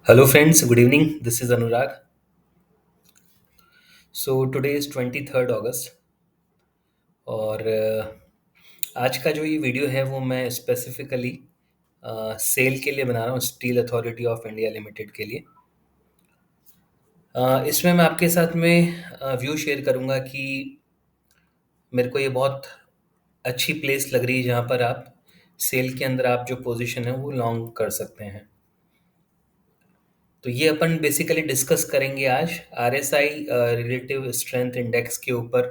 Hello, friends. Good evening. This is Anurag. So today is 23rd अगस्त और आज का जो ये वीडियो है वो मैं स्पेसिफिकली सेल के लिए बना रहा हूँ, steel authority of India limited के लिए। इसमें मैं आपके साथ में व्यू शेयर करूँगा कि मेरे को ये बहुत अच्छी प्लेस लग रही है जहाँ पर आप सेल के अंदर आप जो पोजीशन है वो लॉन्ग कर सकते हैं। तो ये अपन बेसिकली डिस्कस करेंगे आज आरएसआई रिलेटिव स्ट्रेंथ इंडेक्स के ऊपर।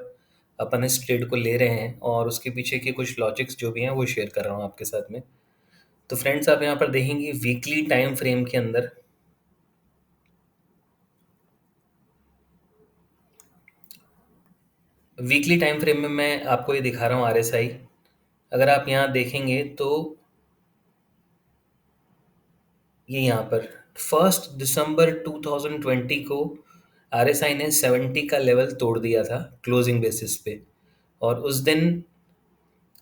अपन इस ट्रेड को ले रहे हैं और उसके पीछे के कुछ लॉजिक्स जो भी हैं वो शेयर कर रहा हूँ आपके साथ में। तो फ्रेंड्स, आप यहाँ पर देखेंगे वीकली टाइम फ्रेम के अंदर मैं आपको ये दिखा रहा हूँ आरएसआई। अगर आप यहाँ देखेंगे तो ये यहाँ पर 1 दिसंबर 2020 को आरएसआई ने 70 का लेवल तोड़ दिया था क्लोजिंग बेसिस पे। और उस दिन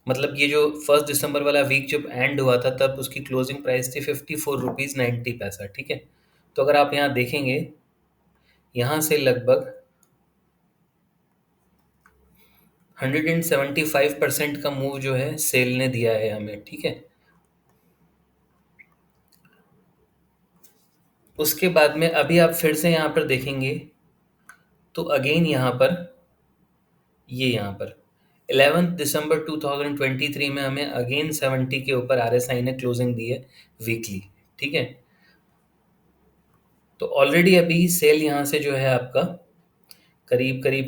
मतलब ये जो 1 दिसंबर वाला वीक जब एंड हुआ था तब उसकी क्लोजिंग प्राइस थी 54 रुपीज़ 90 पैसा। ठीक है। तो अगर आप यहाँ देखेंगे, यहाँ से लगभग 175% का मूव जो है सेल ने दिया है हमें। ठीक है। उसके बाद में अभी आप फिर से यहाँ पर देखेंगे तो अगेन यहाँ पर ये यहाँ पर 11 दिसंबर 2023 में हमें अगेन 70 के ऊपर आरएसआई ने क्लोजिंग दी है वीकली। ठीक है। तो ऑलरेडी अभी सेल यहाँ से जो है आपका करीब करीब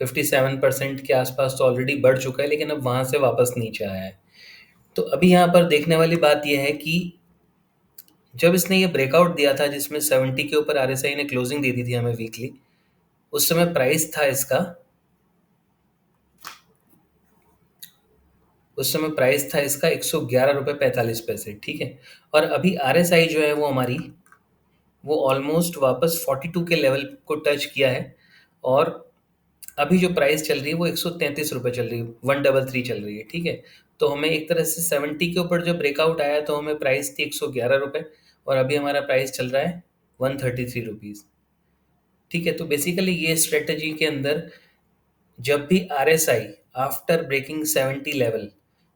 57% के आसपास तो ऑलरेडी बढ़ चुका है, लेकिन अब वहाँ से वापस नीचे आया है। तो अभी यहाँ पर देखने वाली बात यह है कि जब इसने ये ब्रेकआउट दिया था जिसमें 70 के ऊपर आरएसआई ने क्लोजिंग दे दी थी हमें वीकली, उस समय प्राइस था इसका 111 रुपये 45 पैसे। ठीक है। और अभी आरएसआई जो है वो हमारी वो ऑलमोस्ट वापस 42 के लेवल को टच किया है। और अभी जो प्राइस चल रही है वो 133 रुपये चल रही है, 133 चल रही है। ठीक है। तो हमें एक तरह से 70 के ऊपर जब ब्रेकआउट आया तो हमें प्राइस थी 111 रुपये, और अभी हमारा प्राइस चल रहा है 133 रुपीज़। ठीक है। तो बेसिकली ये स्ट्रेटजी के अंदर जब भी आरएसआई आफ्टर ब्रेकिंग 70 लेवल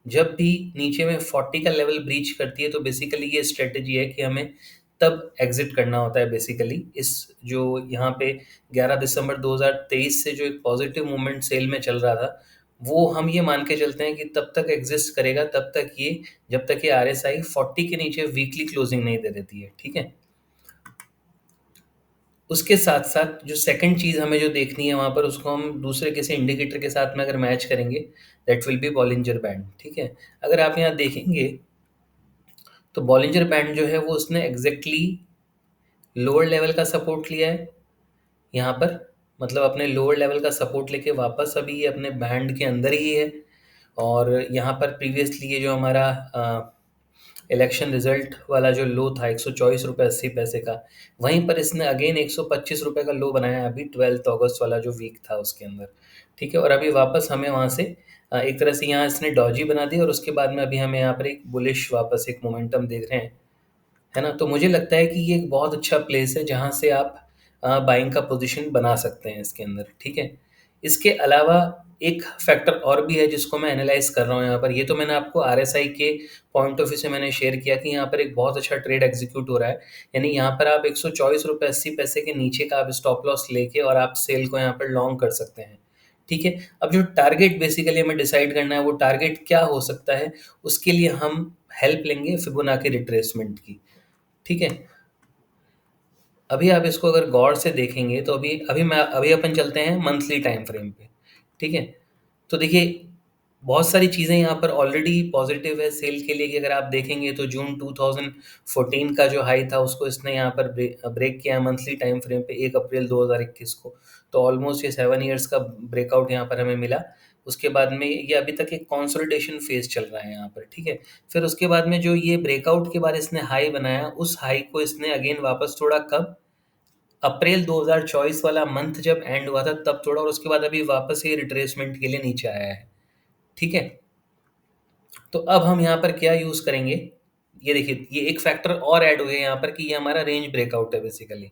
जब भी नीचे में 40 का लेवल ब्रीच करती है तो बेसिकली ये स्ट्रेटजी है कि हमें तब एग्जिट करना होता है। बेसिकली इस जो यहाँ पे 11 दिसंबर 2023 से जो एक पॉजिटिव मूवमेंट सेल में चल रहा था वो हम ये मान के चलते हैं कि तब तक एग्जिस्ट करेगा, तब तक ये जब तक ये आरएसआई 40 के नीचे वीकली क्लोजिंग नहीं दे देती है। ठीक है। उसके साथ-साथ जो सेकंड चीज़ हमें जो देखनी है वहाँ पर उसको हम दूसरे किसी इंडिकेटर के साथ में अगर मैच करेंगे, that will be Bollinger band. ठीक है। अगर आप यहाँ देखेंगे तो बॉलिंजर बैंड जो है वो उसने एग्ज़ैक्टली लोअर लेवल का सपोर्ट लिया है यहाँ पर। मतलब अपने लोअर लेवल का सपोर्ट लेके वापस अभी ये अपने बैंड के अंदर ही है। और यहाँ पर प्रीवियसली ये जो हमारा इलेक्शन रिजल्ट वाला जो लो था 124 रुपये 80 पैसे का, वहीं पर इसने अगेन 125 रुपये का लो बनाया अभी 12 अगस्त वाला जो वीक था उसके अंदर। ठीक है। और अभी वापस हमें वहाँ से एक तरह से यहाँ इसने डॉजी बना दी और उसके बाद में अभी हमें यहाँ पर एक बुलिश वापस एक मोमेंटम देख रहे हैं, है ना। तो मुझे लगता है कि ये एक बहुत अच्छा प्लेस है जहाँ से आप बाइंग का पोजीशन बना सकते हैं इसके अंदर। ठीक है। इसके अलावा एक फैक्टर और भी है जिसको मैं एनालाइज कर रहा हूँ यहाँ पर। ये तो मैंने आपको आरएसआई के पॉइंट ऑफ व्यू से मैंने शेयर किया कि यहाँ पर एक बहुत अच्छा ट्रेड एग्जीक्यूट हो रहा है। यानी यहाँ पर आप 124 रुपये 80 पैसे के नीचे का आप स्टॉप लॉस लेके और आप सेल को यहाँ पर लॉन्ग कर सकते हैं। ठीक है। अब जो टारगेट बेसिकली हमें डिसाइड करना है वो टारगेट क्या हो सकता है, उसके लिए हम हेल्प लेंगे फिबोनाची रिट्रेसमेंट की। ठीक है। अभी आप इसको अगर गौर से देखेंगे तो अभी अपन चलते हैं मंथली टाइम फ्रेम पे। ठीक है। तो देखिए बहुत सारी चीज़ें यहाँ पर ऑलरेडी पॉजिटिव है सेल के लिए कि अगर आप देखेंगे तो जून 2014 का जो हाई था उसको इसने यहाँ पर ब्रेक किया मंथली टाइम फ्रेम पे 1 अप्रैल 2021 को। तो ऑलमोस्ट ये 7 ईयर्स का ब्रेकआउट यहाँ पर हमें मिला। उसके बाद में ये अभी तक एक कंसोलिडेशन फेज चल रहा है यहाँ पर। ठीक है। फिर उसके बाद में जो ये ब्रेकआउट के बाद इसने हाई बनाया उस हाई को इसने अगेन वापस तोड़ा कब, अप्रैल 2024 वाला मंथ जब एंड हुआ था तब तोड़ा, और उसके बाद अभी वापस ये रिट्रेसमेंट के लिए नीचे आया है। ठीक है। तो अब हम यहाँ पर क्या यूज़ करेंगे, ये देखिए, ये एक फैक्टर और ऐड हो गया यहाँ पर कि ये हमारा रेंज ब्रेकआउट है बेसिकली।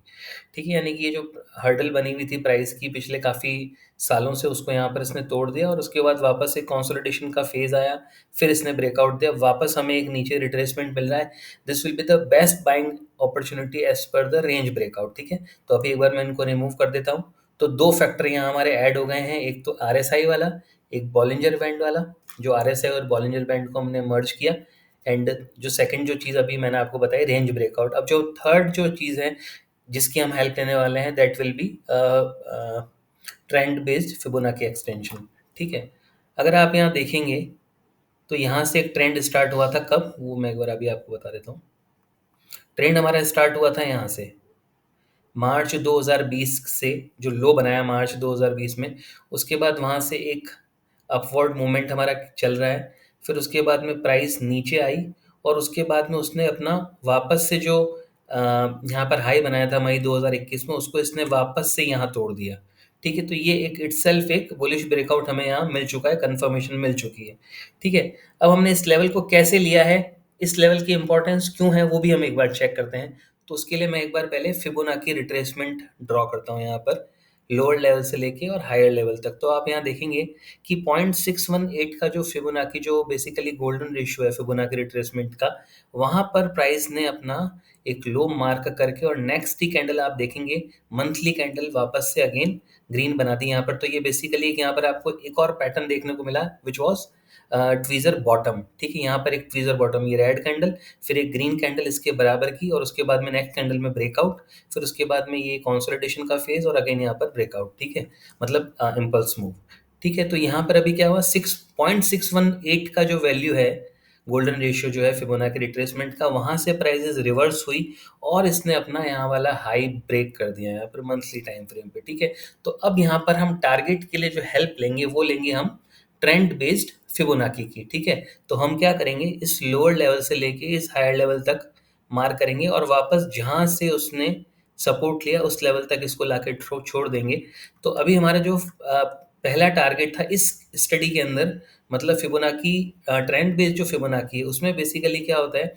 ठीक है? यानी कि ये जो हर्डल बनी हुई थी प्राइस की पिछले काफ़ी सालों से, उसको यहाँ पर इसने तोड़ दिया और उसके बाद वापस एक कंसोलिडेशन का फेज़ आया, फिर इसने ब्रेकआउट दिया, वापस हमें एक नीचे रिट्रेसमेंट मिल रहा है। This will be the best buying opportunity as per the range breakout, ठीक है? तो अभी एक बार मैं इनको रिमूव कर देता हूँ। तो 2 फैक्टर यहाँ हमारे ऐड हो गए हैं, एक तो आरएसआई वाला, एक बॉलिंजर बैंड वाला, जो आरएसआई और बॉलिंजर बैंड को हमने मर्ज किया, एंड जो सेकंड जो चीज़ अभी मैंने आपको बताई, रेंज ब्रेकआउट। अब जो थर्ड जो चीज़ है जिसकी हम हेल्प लेने वाले हैं, that will be trend based Fibonacci extension, ठीक है? अगर आप यहाँ देखेंगे तो यहाँ से एक ट्रेंड स्टार्ट हुआ था कब, वो मैं एक बार अभी आपको बता देता हूँ। ट्रेंड हमारा स्टार्ट हुआ था यहाँ से मार्च 2020 से, जो लो बनाया मार्च 2020 में, उसके बाद वहाँ से एक अपवर्ड मूवमेंट हमारा चल रहा है। फिर उसके बाद में प्राइस नीचे आई और उसके बाद में उसने अपना वापस से जो यहाँ पर हाई बनाया था मई 2021 में, उसको इसने वापस से यहाँ तोड़ दिया। ठीक है? तो ये एक इटसेल्फ एक बुलिश ब्रेकआउट हमें यहाँ मिल चुका है, कन्फर्मेशन मिल चुकी है। ठीक है? अब हमने इस लेवल को कैसे लिया है, इस लेवल की इम्पोर्टेंस क्यों है, वो भी हम एक बार चेक करते हैं। तो उसके लिए मैं एक बार पहले फिबोनाची रिट्रेसमेंट ड्रॉ करता हूँ यहाँ पर, लोअर लेवल से लेके और हायर लेवल तक। तो आप यहाँ देखेंगे कि 0.618 का जो फिबोनाची, जो बेसिकली गोल्डन रेशियो है फिबोनाची रिट्रेसमेंट का, वहाँ पर प्राइस ने अपना एक लो मार्क करके और नेक्स्ट ही कैंडल आप देखेंगे, मंथली कैंडल वापस से अगेन ग्रीन बना दी यहाँ पर। तो ये बेसिकली यहाँ पर आपको एक और पैटर्न देखने को मिला, विच वॉज ट्वीजर बॉटम। ठीक है? यहाँ पर एक ट्वीजर बॉटम, ये रेड कैंडल, फिर एक ग्रीन कैंडल इसके बराबर की, और उसके बाद में नेक्स्ट कैंडल में ब्रेकआउट, फिर उसके बाद में ये कंसोलिडेशन का फेज और अगेन यहाँ पर ब्रेकआउट। ठीक है? मतलब इम्पल्स मूव। ठीक है? तो यहाँ पर अभी क्या हुआ, 6.618 का जो वैल्यू है, गोल्डन रेशियो जो है फिबोनाची रिट्रेसमेंट का, वहाँ से प्राइसेस रिवर्स हुई और इसने अपना यहाँ वाला हाई ब्रेक कर दिया यहाँ पर मंथली टाइम फ्रेम पे। ठीक है? तो अब यहाँ पर हम टारगेट के लिए जो हेल्प लेंगे वो लेंगे हम ट्रेंड बेस्ड फिबोनाची की। ठीक है? तो हम क्या करेंगे, इस लोअर लेवल से लेके इस हायर लेवल तक मार्क करेंगे और वापस जहाँ से उसने सपोर्ट लिया उस लेवल तक इसको लाके छोड़ देंगे। तो अभी हमारा जो पहला टारगेट था इस स्टडी के अंदर, मतलब फिबोनाची ट्रेंड बेस्ड जो फिबोनाची है, उसमें बेसिकली क्या होता है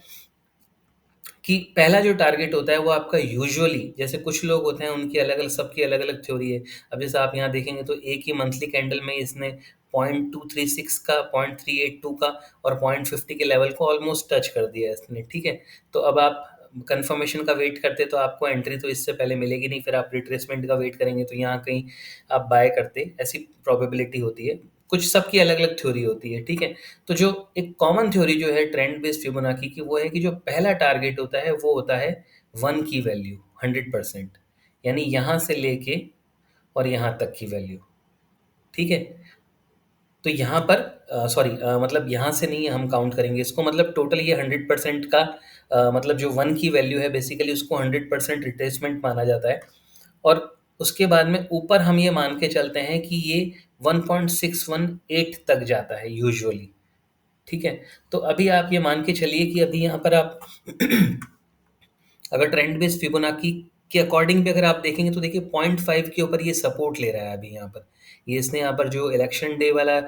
कि पहला जो टारगेट होता है वो आपका यूजुअली, जैसे कुछ लोग होते हैं उनकी अलग-अलग, सबकी अलग-अलग थ्योरी है। अब जैसे आप यहाँ देखेंगे तो एक ही मंथली कैंडल में इसने 0.236 का, 0.382 का और 0.50 के लेवल को ऑलमोस्ट टच कर दिया है इसने। ठीक है? तो अब आप कन्फर्मेशन का वेट करते तो आपको एंट्री तो इससे पहले मिलेगी नहीं, फिर आप रिट्रेसमेंट का वेट करेंगे तो यहाँ कहीं आप बाय करते, ऐसी प्रोबेबिलिटी होती है। कुछ सबकी अलग-अलग थ्योरी होती है। ठीक है? तो जो एक कॉमन थ्योरी जो है ट्रेंड बेस्ड फिबोनाची की, वो है कि जो पहला टारगेट होता है वो होता है 1 की वैल्यू 100%, यानी यहाँ से लेके और यहाँ तक की वैल्यू। ठीक है? तो यहाँ पर सॉरी, मतलब यहाँ से नहीं हम काउंट करेंगे इसको, मतलब टोटल ये 100% का मतलब जो 1 की वैल्यू है बेसिकली उसको 100% रिट्रेसमेंट माना जाता है। और उसके बाद में ऊपर हम ये मान के चलते हैं कि ये 1.618 तक जाता है यूजुअली। ठीक है? तो अभी आप ये मान के चलिए कि अभी यहाँ पर आप अगर ट्रेंड बेस्ड फिबोनाची के अकॉर्डिंग भी अगर आप देखेंगे तो देखिए 0.5 के ऊपर ये सपोर्ट ले रहा है अभी यहाँ पर। ये इसने यहाँ पर जो इलेक्शन डे वाला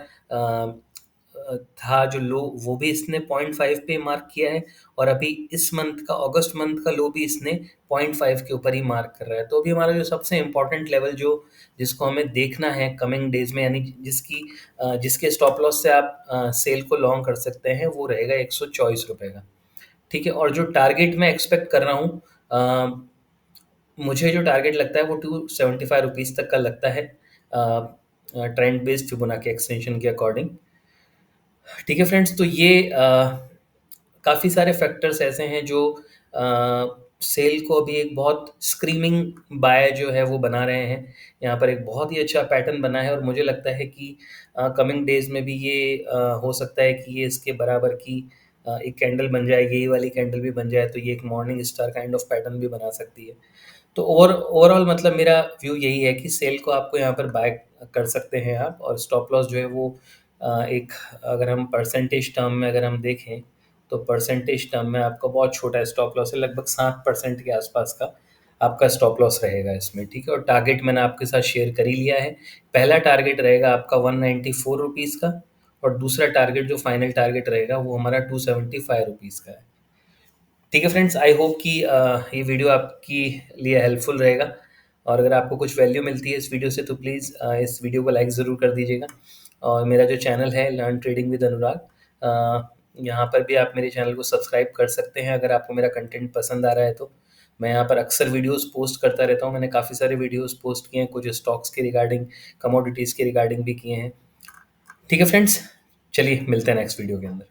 था जो लो, वो भी इसने 0.5 पे मार्क किया है, और अभी इस मंथ का, अगस्त मंथ का लो भी इसने 0.5 के ऊपर ही मार्क कर रहा है। तो अभी हमारा जो सबसे इम्पोर्टेंट लेवल जो जिसको हमें देखना है कमिंग डेज में, यानी जिसके स्टॉप लॉस से आप सेल को लॉन्ग कर सकते हैं, वो रहेगा ₹124 का। ठीक है? और जो टारगेट मैं एक्सपेक्ट कर रहा हूँ, मुझे जो टारगेट लगता है वो ₹275 तक का लगता है, ट्रेंड बेस्ड फिबोनाची एक्सटेंशन के अकॉर्डिंग। ठीक है फ्रेंड्स, तो ये काफ़ी सारे फैक्टर्स ऐसे हैं जो सेल को अभी एक बहुत स्क्रीमिंग बाय जो है वो बना रहे हैं। यहाँ पर एक बहुत ही अच्छा पैटर्न बना है और मुझे लगता है कि कमिंग डेज़ में भी ये हो सकता है कि ये इसके बराबर की एक कैंडल बन जाए, यही वाली कैंडल भी बन जाए, तो ये एक morning star kind of pattern भी बना सकती है। तो ओवरऑल मतलब मेरा व्यू यही है कि सेल को आपको यहाँ पर बाय कर सकते हैं आप, और स्टॉप लॉस जो है वो एक, अगर हम परसेंटेज टर्म में अगर हम देखें तो परसेंटेज टर्म में आपका बहुत छोटा स्टॉप लॉस है, लगभग 7% के आसपास का आपका स्टॉप लॉस रहेगा इसमें। ठीक है? और टारगेट मैंने आपके साथ शेयर कर ही लिया है। पहला टारगेट रहेगा आपका ₹194 का, और दूसरा टारगेट जो फाइनल टारगेट रहेगा वो हमारा ₹275 का है। ठीक है फ्रेंड्स, आई होप कि ये वीडियो आपकी लिए हेल्पफुल रहेगा, और अगर आपको कुछ वैल्यू मिलती है इस वीडियो से तो प्लीज़ इस वीडियो को लाइक ज़रूर कर दीजिएगा। और मेरा जो चैनल है लर्न ट्रेडिंग विद अनुराग, यहाँ पर भी आप मेरे चैनल को सब्सक्राइब कर सकते हैं अगर आपको मेरा कंटेंट पसंद आ रहा है तो। मैं यहाँ पर अक्सर वीडियोस पोस्ट करता रहता हूँ, मैंने काफ़ी सारे वीडियोस पोस्ट किए हैं, कुछ स्टॉक्स के रिगार्डिंग, कमोडिटीज़ के रिगार्डिंग भी किए हैं। ठीक है फ्रेंड्स, चलिए मिलते हैं नेक्स्ट वीडियो के अंदर।